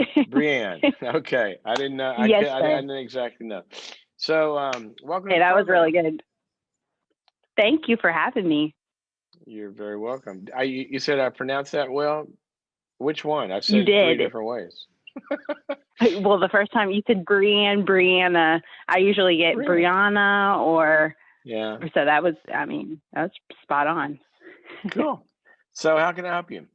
Breanne. Okay, I didn't know. Yes, I sir. didn't exactly know. So, welcome to Hey, the that was really program. good. Thank you for having me. You're very welcome. You said I pronounced that well. Which one? I've You said it three did. different ways. Well, the first time you said Breanne, Brianna. I usually get Breanne. Brianna or Yeah. so that was. I mean, that was spot on. Cool. So, how can I help you?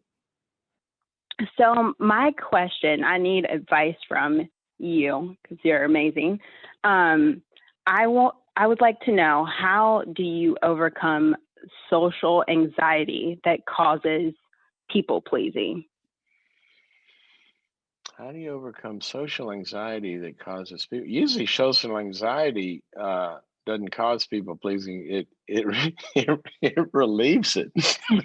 So my question, I need advice from you because you're amazing. Um, I would like to know, how do you overcome social anxiety that causes people pleasing? How do you overcome social anxiety that causes people? Usually, social anxiety doesn't cause people pleasing. It relieves it. See,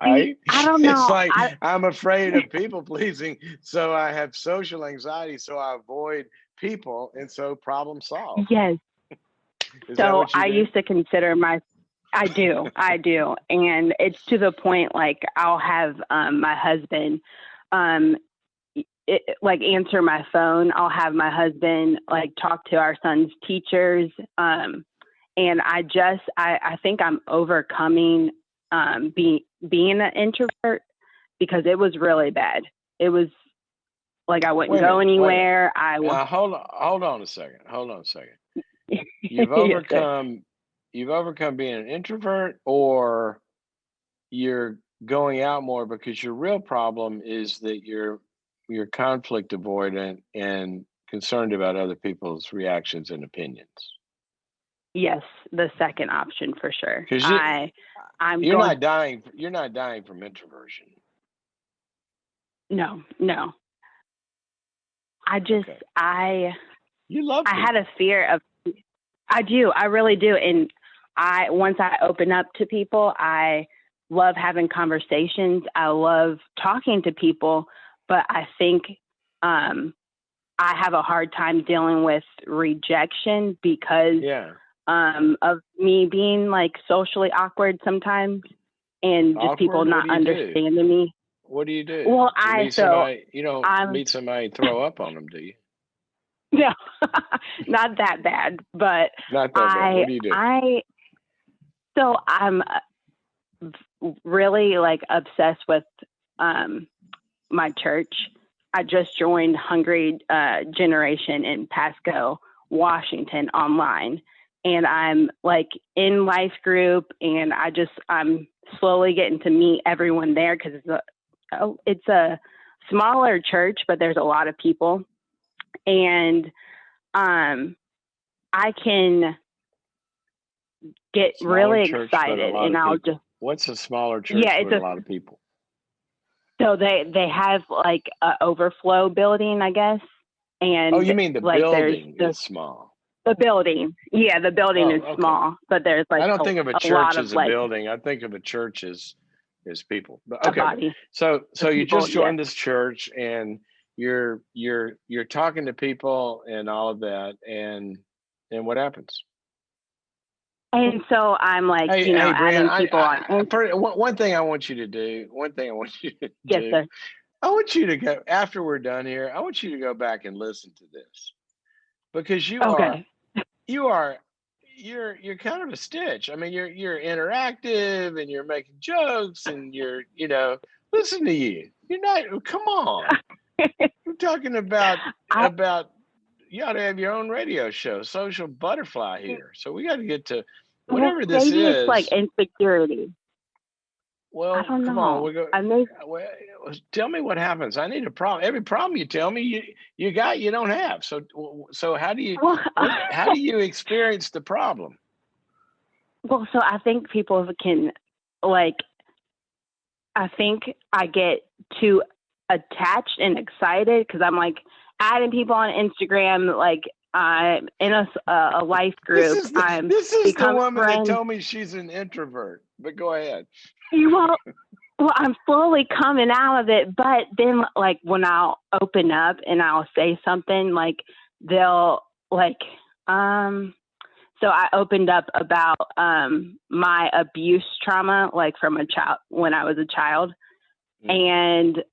Right? I don't It's know. like I'm afraid of people pleasing, so I have social anxiety, so I avoid people, and so problem solved. Yes. Is that So what you I do? used to consider I do, and it's to the point like I'll have my husband um like answer my phone. I'll have my husband like talk to our son's teachers. And I think I'm overcoming being an introvert because it was really bad. It was like I wouldn't Wait a go minute. Wait a minute. anywhere. I was Hold on a second. Hold on a second. You've yes, sir. overcome you've overcome being an introvert, or you're going out more because your real problem is that you're conflict avoidant and concerned about other people's reactions and opinions. Yes, the second option for sure. Because I'm going you're not dying from introversion. no, no. I just Okay. I You love I had a people. fear of I do. I really do. And I once I open up to people, I love having conversations. I love talking to people, but I think um I have a hard time dealing with rejection because Yeah. of me being like socially awkward sometimes and just people Awkward. What not do you do? understanding me. What do you do? Well, You meet so somebody. You don't I'm meet somebody and throw up on them, do you? no, not that bad, but Not that bad. I What do you do? I so I'm really like obsessed with um my church. I just joined Hungry Generation in Pasco, Washington online. And I'm like in life group and I'm slowly getting to meet everyone there because it's a smaller church, but there's a lot of people. And um, I can get Smaller really church, but a excited lot and of I'll just, people. What's a smaller yeah, church it's with a a, lot of people? so they have like a overflow building, I guess. Oh, And you mean the like there's building just is small? the building. Yeah, the building is Oh, okay. small, but there's I like don't think of a a lot church of as a like building. I think of a church as people. But a okay, but body so of you people. just Yes. joined this church and you're talking to people and all of that, and what happens? And so I'm like, Hey, Brian, adding people on. one thing I want you to do. One thing I want you to Yes, do. sir. I want you to go after we're done here. I want you to go back and listen to this because Okay. you are you're kind of a stitch. I mean, you're interactive and you're making jokes and listen to you. You're not. Come on, we're talking I about you ought to have your own radio show, Social Butterfly here. So we got to get to well, whatever this maybe it's like is. insecurity. I Well, don't come on, know. we go. I may Well, tell me what happens. I need a problem. Every problem you tell me you got you don't have. So how do you well, how do you experience the problem? well. So I think people can like. I think I get too attached and excited because I'm like adding people on Instagram. Like I'm in a life group. I'm This is the become woman that friends. told me she's an introvert. But go ahead. Well, well, I'm slowly coming out of it, but then like when I'll open up and I'll say something, like they'll like um so I opened up about my abuse trauma like from a child when I was a child, Mm, and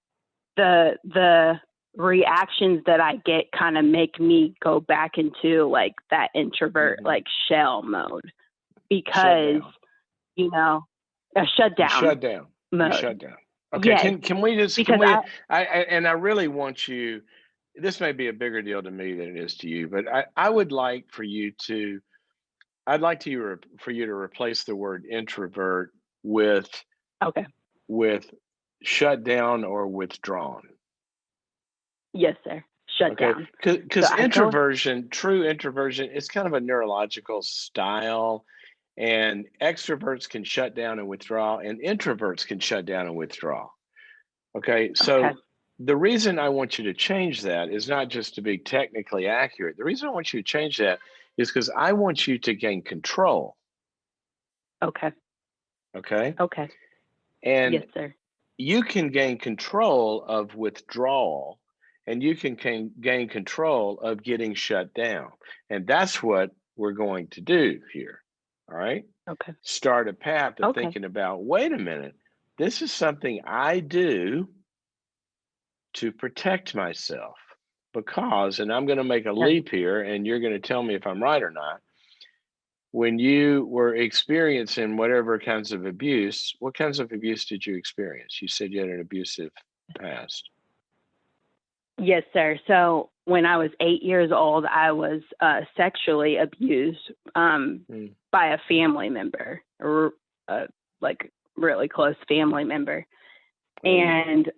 the reactions that I get kind of make me go back into like that introvert, like shell mode, because, a shutdown Shut down. mode. You shut down. Okay. Yes, Can we just, because I really want you, this may be a bigger deal to me than it is to you, but I would like for you to, I'd like to for you to replace the word introvert with okay. shut down or withdrawn. Yes, sir. Shut Okay, down. because So true introversion, is kind of a neurological style, and extroverts can shut down and withdraw, and introverts can shut down and withdraw. Okay, so okay. the reason I want you to change that is not just to be technically accurate. The reason I want you to change that is because I want you to gain control. Okay. Okay, Okay. and Yes, sir. you can gain control of withdrawal, and you can gain control of getting shut down. And that's what we're going to do here. All right. Okay. Start a path of Okay. thinking about, wait a minute, this is something I do to protect myself because, and I'm going to make a Okay. leap here, and you're going to tell me if I'm right or not. When you were experiencing whatever kinds of abuse, what kinds of abuse did you experience? You said you had an abusive past. Yes, sir. So when I was 8 years old, I was sexually abused by a family member, or like really close family member, and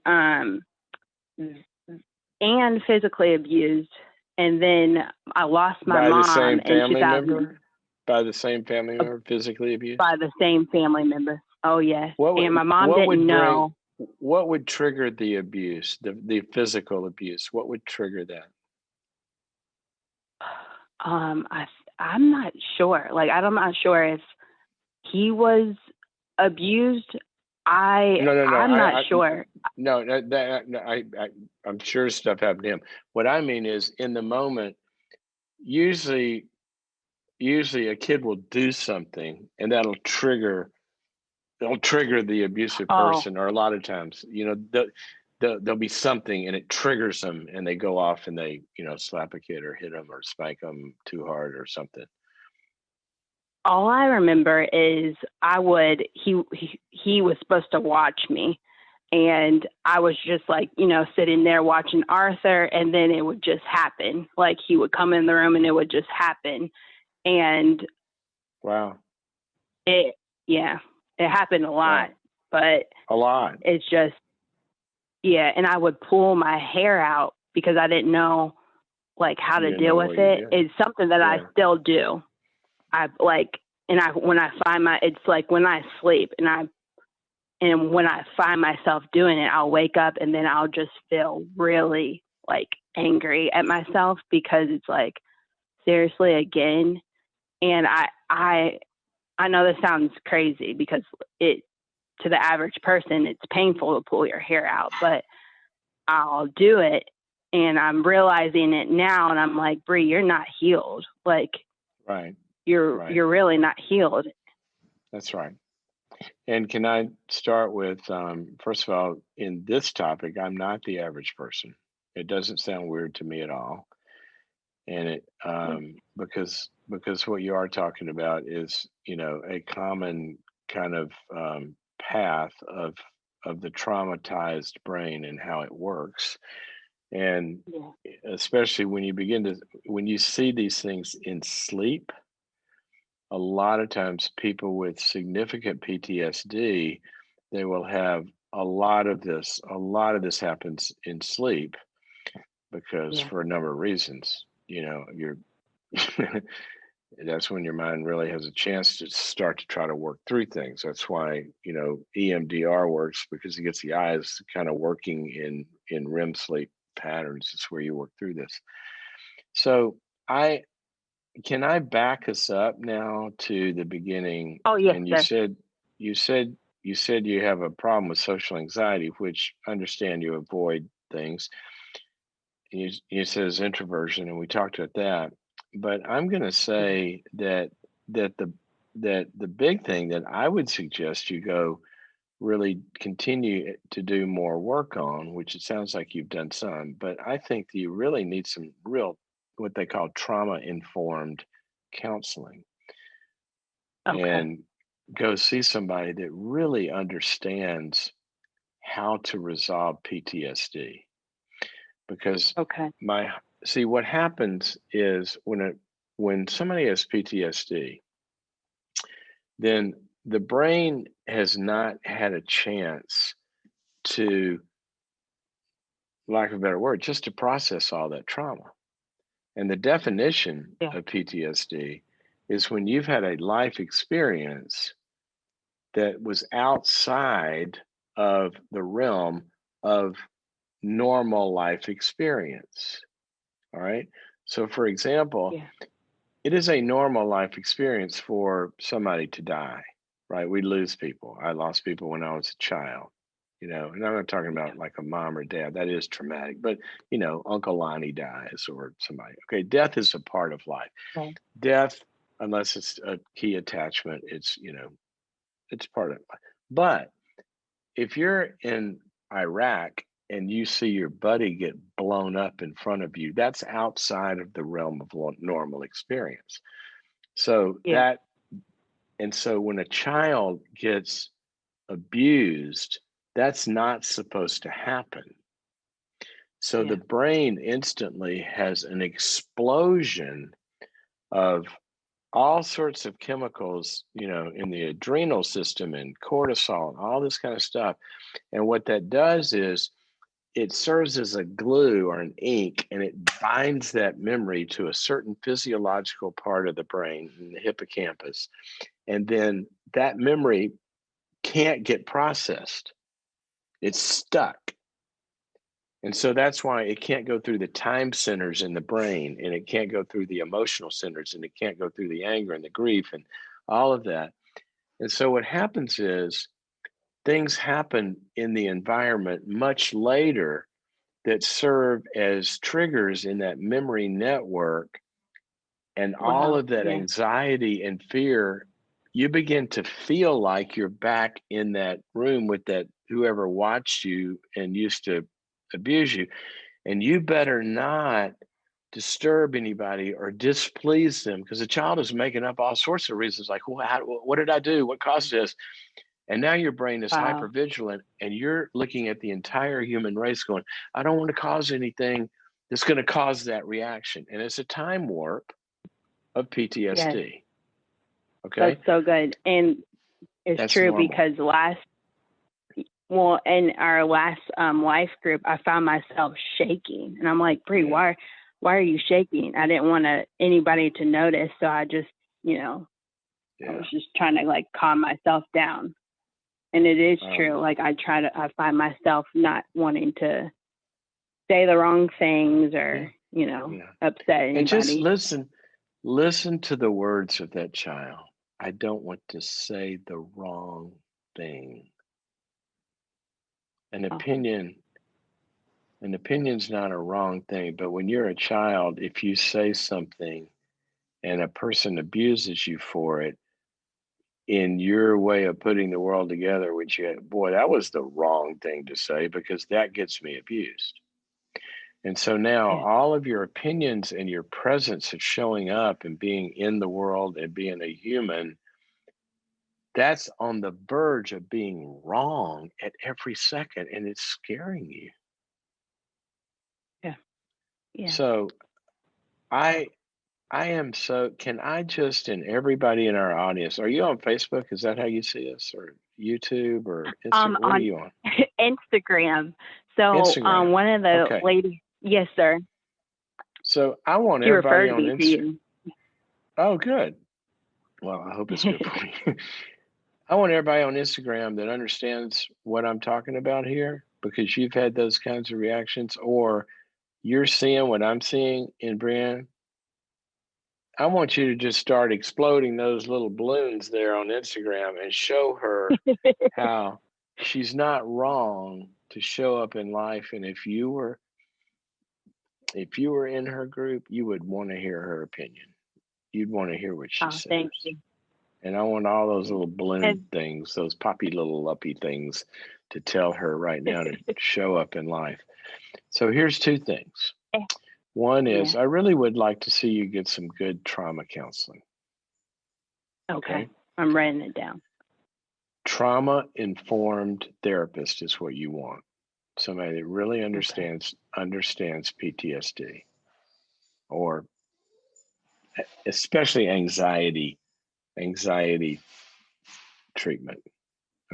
physically abused. And then I lost my By the mom same in family 2000 member? By the same family member, physically abused? by the same family member. Oh yes. And my mom what didn't would know. what would trigger the abuse, the physical abuse? What would trigger that? I'm not sure. Like I'm not sure if he was abused. No. I'm not sure. No, I'm sure stuff happened to him. What I mean is, in the moment, usually a kid will do something, and it'll trigger the abusive Oh, person, or a lot of times, there'll be something and it triggers them, and they go off and they, slap a kid or hit them or spank them too hard or something. all I remember is he was supposed to watch me, and I was just like, sitting there watching Arthur, and then it would just happen. Like he would come in the room and it would just happen. And Wow. it happened a lot, but a lot. it's just, and I would pull my hair out because I didn't know like how to deal with it. It's something that I still do. It's like when I sleep and when I find myself doing it, I'll wake up and then I'll just feel really like angry at myself because it's like, seriously again. And I know this sounds crazy because to the average person, it's painful to pull your hair out, but I'll do it. And I'm realizing it now. And I'm like, Bree, you're not healed. Like, right. You're really not healed. That's right. And can I start with, first of all, in this topic, I'm not the average person. It doesn't sound weird to me at all. And it, because what you are talking about is, a common kind of path of the traumatized brain and how it works. And especially when you see these things in sleep, a lot of times people with significant PTSD, they will have a lot of this happens in sleep because for a number of reasons, you're that's when your mind really has a chance to start to try to work through things. That's why, EMDR works, because it gets the eyes kind of working in REM sleep patterns. It's where you work through this. So can I back us up now to the beginning? Oh, yes, And sir. you said you have a problem with social anxiety, which I understand you avoid things. You said it's introversion, and we talked about that. But I'm going to say that the big thing that I would suggest you go really continue to do more work on, which it sounds like you've done some, but I think that you really need some real, what they call trauma informed counseling, Okay. and go see somebody that really understands how to resolve PTSD. Because Okay. my see what happens is when somebody has PTSD, then the brain has not had a chance to, lack of a better word, just to process all that trauma. And the definition Yeah. of PTSD is when you've had a life experience that was outside of the realm of normal life experience. All right. So, for example, Yeah. it is a normal life experience for somebody to die, right? We lose people. I lost people when I was a child, and I'm not talking Yeah. about like a mom or dad. That is traumatic, but Uncle Lonnie dies or somebody. Okay, death is a part of life. Okay. Death, unless it's a key attachment, it's part of life. But if you're in Iraq and you see your buddy get blown up in front of you, that's outside of the realm of normal experience. So Yeah. when a child gets abused, that's not supposed to happen. So the Yeah. brain instantly has an explosion of all sorts of chemicals, in the adrenal system and cortisol and all this kind of stuff. And what that does is it serves as a glue or an ink, and it binds that memory to a certain physiological part of the brain, in the hippocampus. And then that memory can't get processed, it's stuck. And so that's why it can't go through the time centers in the brain, and it can't go through the emotional centers, and it can't go through the anger and the grief and all of that. And so what happens is things happen in the environment much later that serve as triggers in that memory network, and all Wow. of that Yeah. anxiety and fear, you begin to feel like you're back in that room with that whoever watched you and used to abuse you, and you better not disturb anybody or displease them, because the child is making up all sorts of reasons like, well, what did I do, what caused this? And now your brain is hyper Wow. vigilant, and you're looking at the entire human race going, I don't want to cause anything that's going to cause that reaction. And it's a time warp of Yes. PTSD. That's Okay. so good. And it's That's true normal. because in our last life group, I found myself shaking, and I'm like, Bree, Yeah. why are you shaking? I didn't want anybody to notice, so I just, I Yeah. was just trying to like calm myself down. And it is true. Um, Like I find myself not wanting to say the wrong things yeah. or, Yeah. upset And just anybody. listen to the words of that child. I don't want to say the wrong thing. An Oh, opinion, an opinion's not a wrong thing, but when you're a child, if you say something and a person abuses you for it, in your way of putting the world together, which boy, that was the wrong thing to say because that gets me abused. And so now yeah, all of your opinions and your presence of showing up and being in the world and being a human, that's on the verge of being wrong at every second, and it's scaring you. yeah, yeah. So I I am so, can I just, and everybody in our audience, are you on Facebook? Is that how you see us, or YouTube or Instagram? What are On you on? Instagram. So Instagram. one of the Okay. ladies, yes, sir. So I want She everybody referred on me to Instagram. you. Oh, good. Well, I hope it's good for you. I want everybody on Instagram that understands what I'm talking about here, because you've had those kinds of reactions, or you're seeing what I'm seeing in Breanne. I want you to just start exploding those little balloons there on Instagram and show her how she's not wrong to show up in life. And if you were in her group, you would want to hear her opinion. You'd want to hear what she Oh, thank says. you. And I want all those little balloon And things, those poppy little uppy things to tell her right now to show up in life. So here's two things. One is yeah. I really would like to see you get some good trauma counseling. Okay. Okay. I'm writing it down. Trauma informed therapist is what you want. Somebody that really Okay. understands PTSD, or especially anxiety treatment.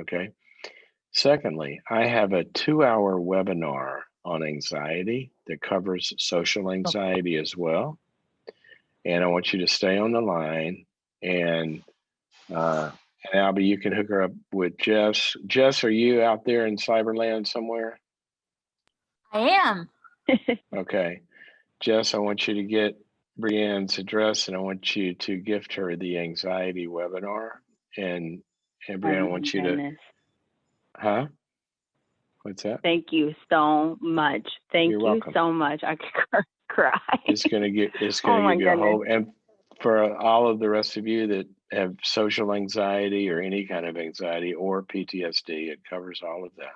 Okay. Secondly, I have a 2-hour webinar on anxiety that covers social Okay. anxiety as well. And I want you to stay on the line, and uh, and Albie, you can hook her up with Jess. Jess, are you out there in Cyberland somewhere? I am. Okay. Jess, I want you to get Breanne's address, and I want you to gift her the anxiety webinar. And Oh Breanne, I my want you to, goodness. huh? What's that? Thank you so much. Thank You're you welcome. so much. I could cry. It's gonna Oh my give you a goodness. whole, and for all of the rest of you that have social anxiety or any kind of anxiety or PTSD, it covers all of that.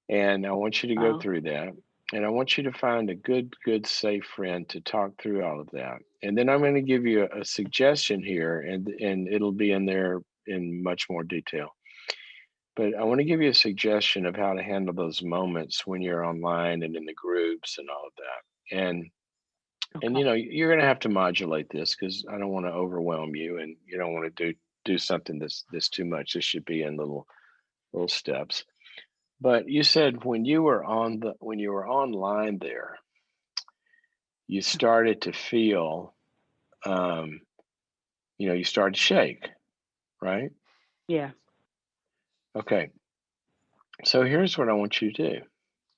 And I want you to go Wow. through that. And I want you to find a good, safe friend to talk through all of that. And then I'm going to give you a suggestion here, and it'll be in there in much more detail. But I want to give you a suggestion of how to handle those moments when you're online and in the groups and all of that. And Okay. you're going to have to modulate this, because I don't want to overwhelm you, and you don't want to do something that's too much. This should be in little steps. But you said when you were online there, you started to feel, um, you started to shake, right? Yeah. Okay. So here's what I want you to do.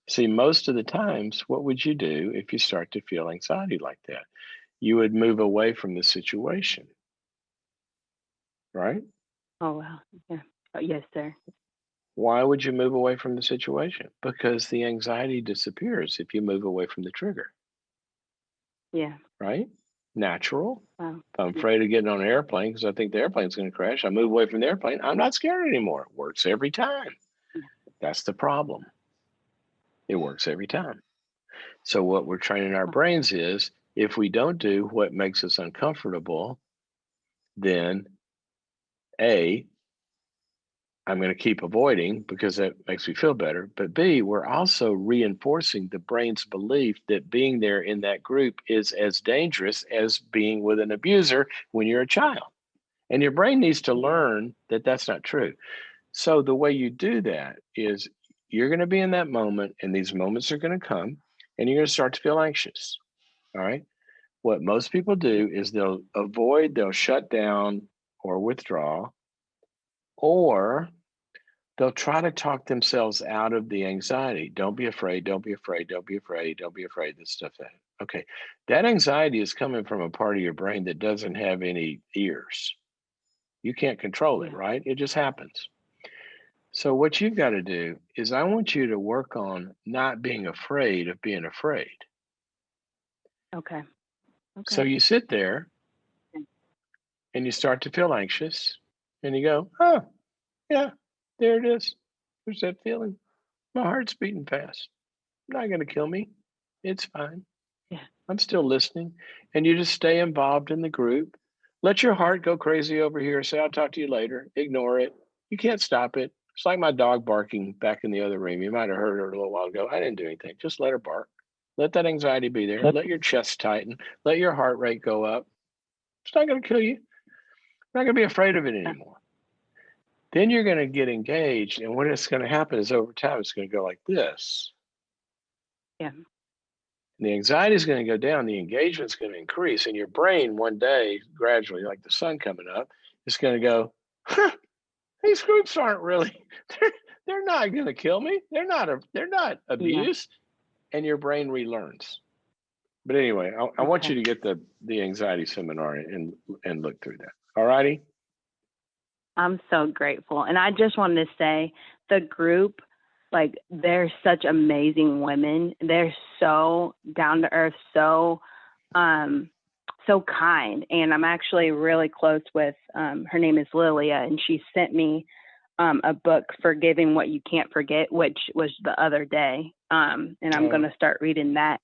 See, most of the times, what would you do if you start to feel anxiety like that? You would move away from the situation, right? Oh wow. Yeah. Oh, yes, sir. Why would you move away from the situation? Because the anxiety disappears if you move away from the trigger, Yeah. right? Natural. Wow. If I'm afraid of getting on an airplane because I think the airplane's going to crash, I move away from the airplane. I'm not scared anymore. It works every time. Yeah. That's the problem. It works every time. So, what we're training our Oh, brains is, if we don't do what makes us uncomfortable, then A, I'm going to keep avoiding because that makes me feel better. But B, we're also reinforcing the brain's belief that being there in that group is as dangerous as being with an abuser when you're a child. And your brain needs to yeah. learn that that's not true. So the way you do that is, you're going to be in that moment, and these moments are going to come, and you're going to start to feel anxious. All right. What most people do is they'll shut down or withdraw, or they'll try to talk themselves out of the anxiety. Don't be afraid. Don't be afraid. Don't be afraid. Don't be afraid. This stuff. Okay. That anxiety is coming from a part of your brain that doesn't have any ears. You can't control it, Yeah. right? It just happens. So what you've got to do is, I want you to work on not being afraid of being afraid. Okay. So Okay. you sit there and you start to feel anxious, and you go, oh, yeah, there it is. There's that feeling. My heart's beating fast. Not going to kill me. It's fine. Yeah. I'm still listening. And you just stay involved in the group. Let your heart go crazy over here. Say, I'll talk to you later. Ignore it. You can't stop it. It's like my dog barking back in the other room. You might have heard her a little while ago. I didn't do anything. Just let her bark. Let that anxiety be there. Let your chest tighten. Let your heart rate go up. It's not going to kill you. You're not going to be afraid of it anymore. Then you're going to get engaged. And what is going to happen is, over time, it's going to go like this. Yeah. And the anxiety is going to go down. The engagement is going to increase. And your brain, one day, gradually, like the sun coming up, is going to go, huh, these groups aren't really, they're not going to kill me. They're not Yeah. abuse. And your brain relearns. But anyway, I want you Okay. to get the anxiety seminar and look through that. All righty. I'm so grateful. And I just wanted to say, the group, like, they're such amazing women. They're so down to earth, so so kind. And I'm actually really close with, her name is Lilia, and she sent me a book, Forgiving What You Can't Forget, which was the other day. And I'm going to start reading that.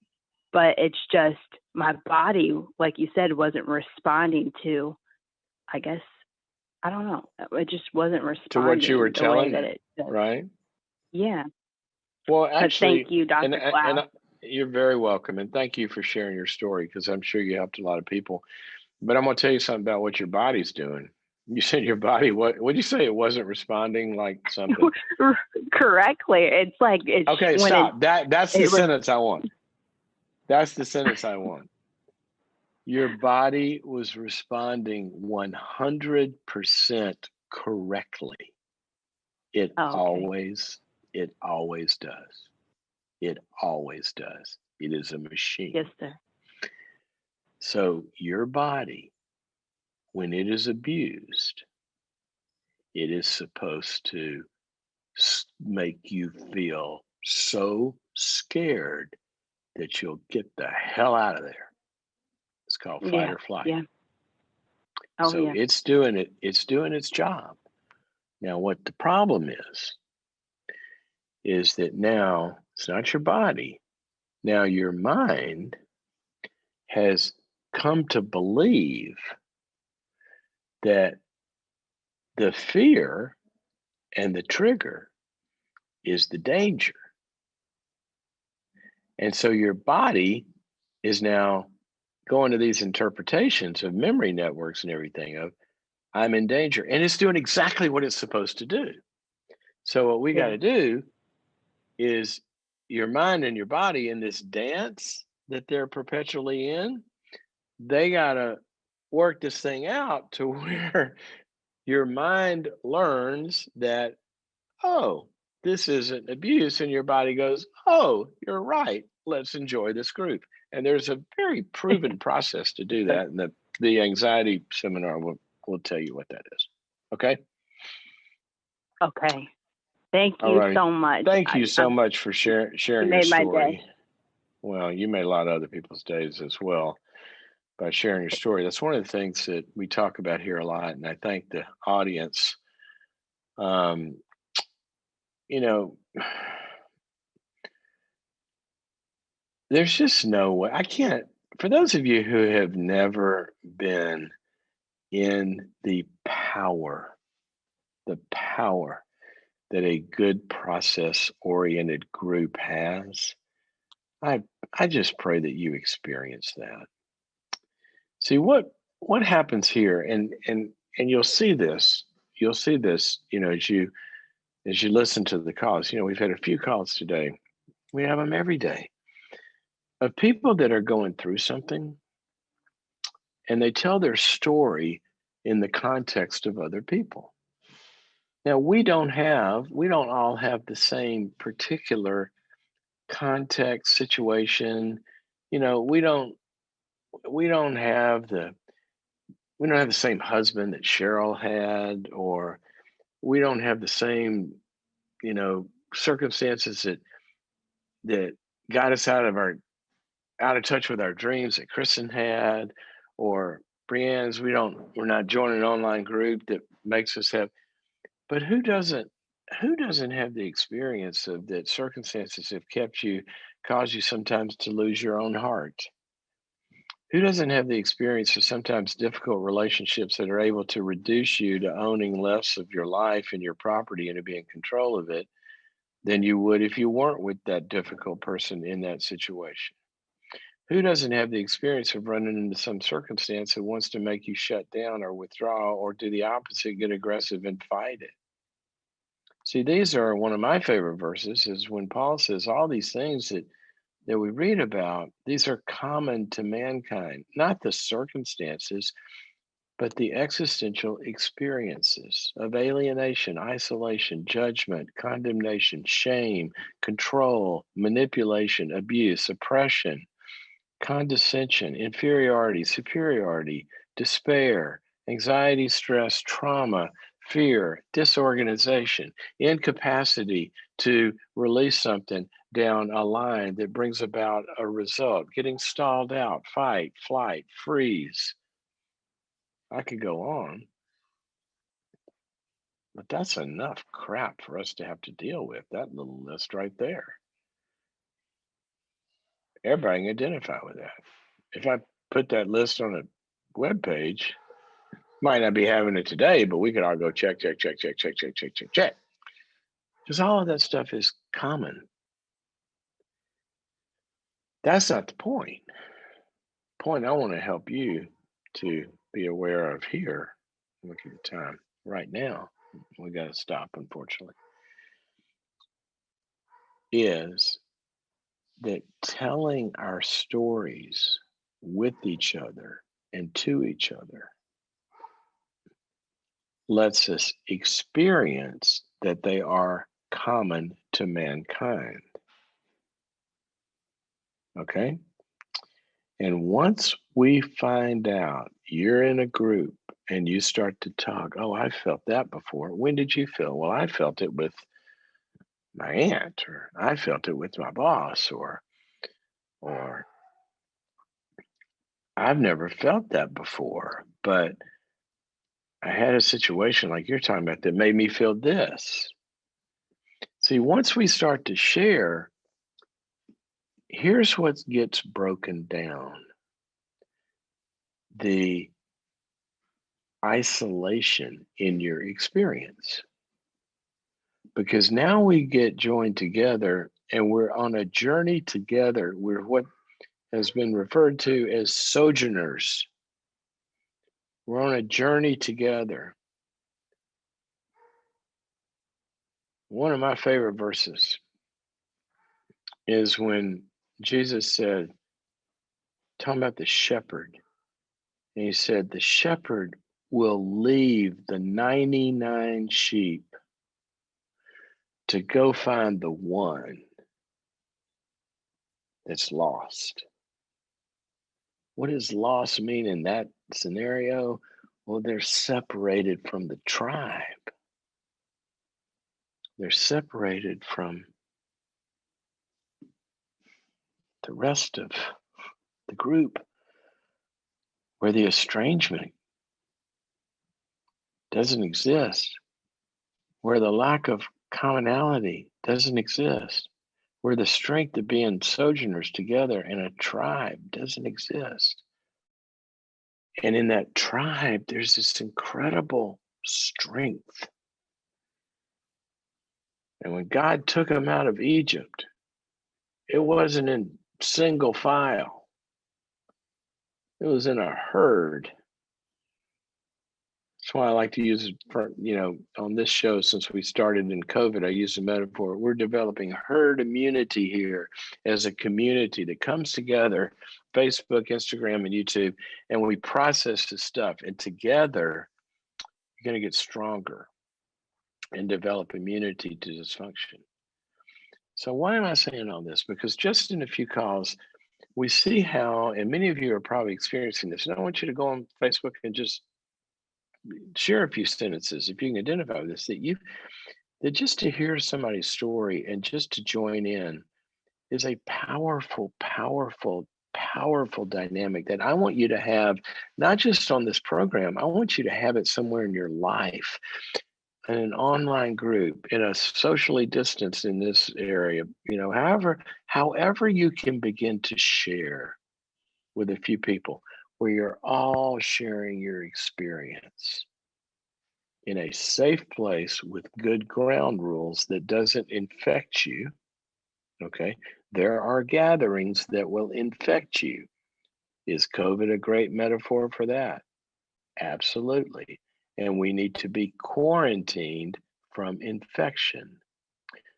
But it's just my body, like you said, wasn't responding to, I guess, I don't know. It just wasn't responding to what you were the way telling that me, it does. right? Yeah. Well, But actually, thank you, and Dr. Cloud. you're very welcome, and thank you for sharing your story, because I'm sure you helped a lot of people. But I'm going to tell you something about what your body's doing. You said your body, what would you say? It wasn't responding like something. Correctly. It's like Okay, when stop. That's the it was sentence I want. That's the sentence I want. Your body was responding 100% correctly. It okay. it always does. It always does. It is a Yes, machine. sir. So your body, when it is abused, it is supposed to make you feel so scared that you'll get the hell out of there. It's called fight Yeah. or flight. Yeah. Oh So yeah. it's doing doing its job. Now, what the problem is that now it's not your body. Now your mind has come to believe that the fear and the trigger is the danger. And so your body is now going to these interpretations of memory networks and everything of I'm in danger. And it's doing exactly what it's supposed to do. So what we got Yeah. to do is your mind and your body in this dance that they're perpetually in, they got to work this thing out to where your mind learns that, oh, this isn't abuse. And your body goes, oh, you're right. Let's enjoy this group. And there's a very proven process to do that. And the anxiety seminar will tell you what that is. Okay. Okay. Thank All you right. so much. Thank you so much for sharing You your made my day. story. Well, you made a lot of other people's days as well by sharing your story. That's one of the things that we talk about here a lot. And I thank the audience. Um, you know, there's just no way. I can't, for those of you who have never been in the power that a good process oriented group has, I I just pray that you experience that. See what happens here, and you'll see this, as you listen to the calls. We've had a few calls today. We have them every day of people that are going through something, and they tell their story in the context of other people. Now we don't all have the same particular context situation. You know, we don't have the we don't have the same husband that Cheryl had, or we don't have the same, circumstances that got us out of touch with our dreams that Kristen had, or Breanne's. We're not joining an online group that makes us have. But who doesn't have the experience of that circumstances have caused you sometimes to lose your own heart? Who doesn't have the experience of sometimes difficult relationships that are able to reduce you to owning less of your life and your property and to be in control of it than you would if you weren't with that difficult person in that situation? Who doesn't have the experience of running into some circumstance that wants to make you shut down or withdraw, or do the opposite, get aggressive and fight it? See, these are one of my favorite verses is when Paul says all these things that we read about, these are common to mankind, not the circumstances, but the existential experiences of alienation, isolation, judgment, condemnation, shame, control, manipulation, abuse, oppression, condescension, inferiority, superiority, despair, anxiety, stress, trauma, fear, disorganization, incapacity to release something, down a line that brings about a result, getting stalled out, fight, flight, freeze. I could go on, but that's enough crap for us to have to deal with. That little list right there. Everybody can identify with that. If I put that list on a web page, might not be having it today, but we could all go check. Because all of that stuff is common. That's not the point. The point I want to help you to be aware of here, look at the time right now, we got to stop, unfortunately, is that telling our stories with each other and to each other lets us experience that they are common to mankind. Okay? And once we find out you're in a group and you start to talk, oh, I felt that before. When did you feel? Well, I felt it with my aunt, or I felt it with my boss, or I've never felt that before, but I had a situation like you're talking about that made me feel this. See, once we start to share, here's what gets broken down. The isolation in your experience. Because now we get joined together and we're on a journey together. We're what has been referred to as sojourners. We're on a journey together. One of my favorite verses is when Jesus said, talking about the shepherd, and he said, the shepherd will leave the 99 sheep to go find the one that's lost. What does lost mean in that scenario? Well, they're separated from the tribe. They're separated from the rest of the group, where the estrangement doesn't exist, where the lack of commonality doesn't exist, where the strength of being sojourners together in a tribe doesn't exist. And in that tribe, there's this incredible strength. And when God took them out of Egypt, it wasn't in single file. It was in a herd. That's why I like to use it for, on this show, since we started in COVID, I use the metaphor. We're developing herd immunity here as a community that comes together, Facebook, Instagram, and YouTube, and we process this stuff. And together, you're going to get stronger and develop immunity to dysfunction. So why am I saying all this? Because just in a few calls, we see how, and many of you are probably experiencing this, and I want you to go on Facebook and just share a few sentences, if you can identify with this, that just to hear somebody's story and just to join in is a powerful, powerful, powerful dynamic that I want you to have, not just on this program, I want you to have it somewhere in your life, in an online group, in a socially distanced in this area, however you can begin to share with a few people where you're all sharing your experience in a safe place with good ground rules that doesn't infect you. Okay. There are gatherings that will infect you. Is COVID a great metaphor for that? Absolutely. And we need to be quarantined from infection.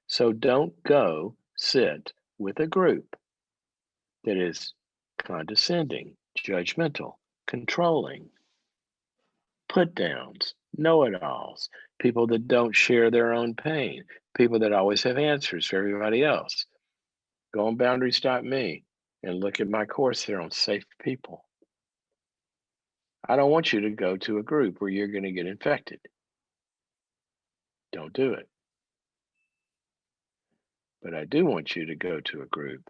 So don't go sit with a group that is condescending, judgmental, controlling, put downs, know it alls, people that don't share their own pain, people that always have answers for everybody else. Go on boundaries.me and look at my course there on safe people. I don't want you to go to a group where you're going to get infected. Don't do it. But I do want you to go to a group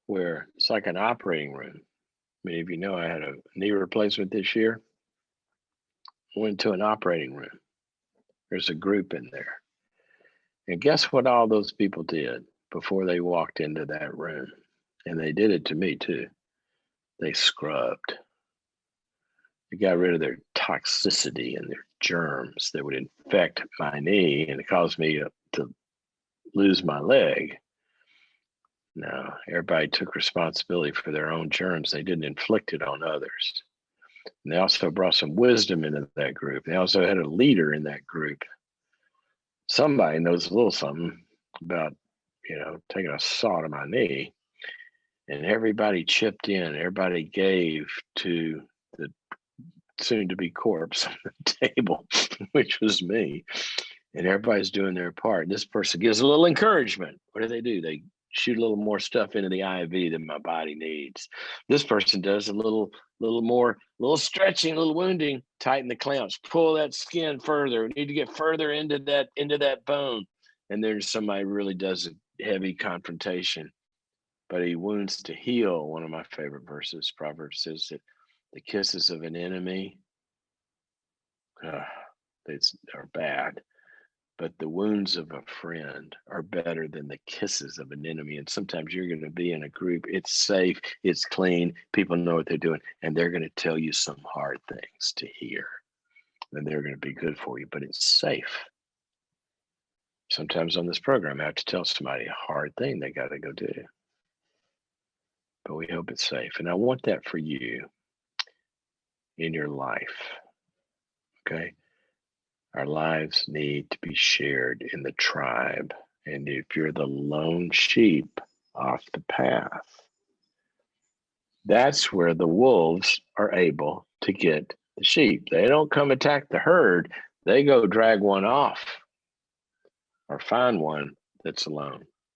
where it's like an operating room. Many of you know I had a knee replacement this year. I went to an operating room. There's a group in there. And guess what all those people did before they walked into that room? And they did it to me too. They scrubbed. They got rid of their toxicity and their germs that would infect my knee and cause me to lose my leg. No, everybody took responsibility for their own germs. They didn't inflict it on others. And they also brought some wisdom into that group. They also had a leader in that group. Somebody knows a little something about, taking a saw to my knee. And everybody chipped in. Everybody gave to the soon-to-be corpse on the table, which was me. And everybody's doing their part. This person gives a little encouragement. What do? They shoot a little more stuff into the IV than my body needs. This person does a little more, little stretching, little wounding, tighten the clamps, pull that skin further. We need to get further into that bone. And there's somebody really does a heavy confrontation, but he wounds to heal. One of my favorite verses, Proverbs says that the kisses of an enemy are bad, but the wounds of a friend are better than the kisses of an enemy. And sometimes you're going to be in a group, it's safe, it's clean, people know what they're doing, and they're going to tell you some hard things to hear. And they're going to be good for you, but it's safe. Sometimes on this program, I have to tell somebody a hard thing they got to go do. But we hope it's safe. And I want that for you in your life. Okay? Our lives need to be shared in the tribe. And if you're the lone sheep off the path, that's where the wolves are able to get the sheep. They don't come attack the herd. They go drag one off or find one that's alone.